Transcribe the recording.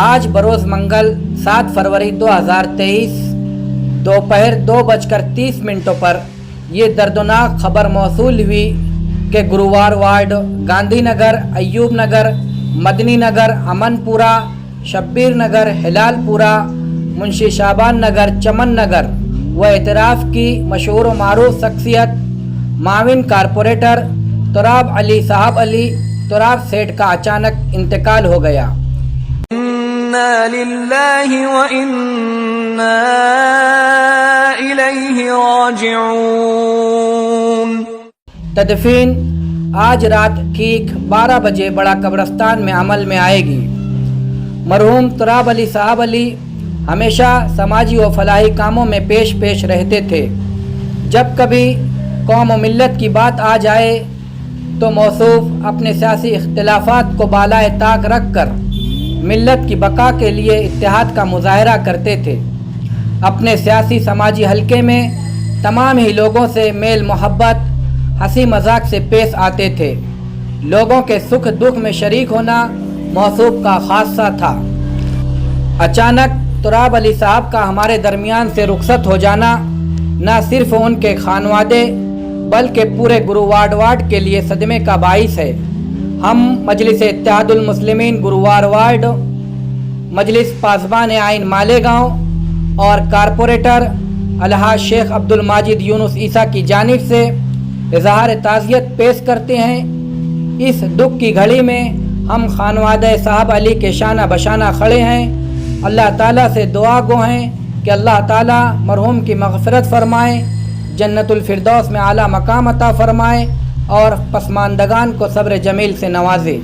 آج بروز منگل 7 فروری 2023 دوپہر 2:30 پر یہ دردناک خبر موصول ہوئی کہ گرووار وارڈ، گاندھی نگر، ایوب نگر، مدنی نگر، امن پورہ، شبیر نگر، ہلال پورہ، منشی شابان نگر، چمن نگر و اعتراف کی مشہور و معروف شخصیت معاون کارپوریٹر تراب علی صاحب علی تراب سیٹھ کا اچانک انتقال ہو گیا۔ اِنَّا لِلَّهِ وَإِنَّا إِلَيْهِ راجعون۔ تدفین آج رات ٹھیک 12 بجے بڑا قبرستان میں عمل میں آئے گی۔ مرحوم تراب علی صاحب علی ہمیشہ سماجی و فلاحی کاموں میں پیش رہتے تھے۔ جب کبھی قوم و ملت کی بات آ جائے تو موصوف اپنے سیاسی اختلافات کو بالائے طاق رکھ کر ملت کی بقا کے لیے اتحاد کا مظاہرہ کرتے تھے۔ اپنے سیاسی سماجی حلقے میں تمام ہی لوگوں سے میل محبت، ہنسی مذاق سے پیش آتے تھے۔ لوگوں کے سکھ دکھ میں شریک ہونا موصوف کا خاصہ تھا۔ اچانک تراب علی صاحب کا ہمارے درمیان سے رخصت ہو جانا نہ صرف ان کے خانوادے بلکہ پورے گرووار وارڈ کے لیے صدمے کا باعث ہے۔ ہم مجلس اتحاد المسلمین گرووار وارڈ، مجلس پاسبان آئین مالیگاؤں اور کارپوریٹر الحاج شیخ عبدالماجد یونس عیسیٰ کی جانب سے اظہار تعزیت پیش کرتے ہیں۔ اس دکھ کی گھڑی میں ہم خانوادہ صاحب علی کے شانہ بشانہ کھڑے ہیں۔ اللہ تعالیٰ سے دعا گو ہیں کہ اللہ تعالیٰ مرحوم کی مغفرت فرمائے، جنت الفردوس میں اعلیٰ مقام عطا فرمائے اور پسماندگان کو صبر جمیل سے نوازے۔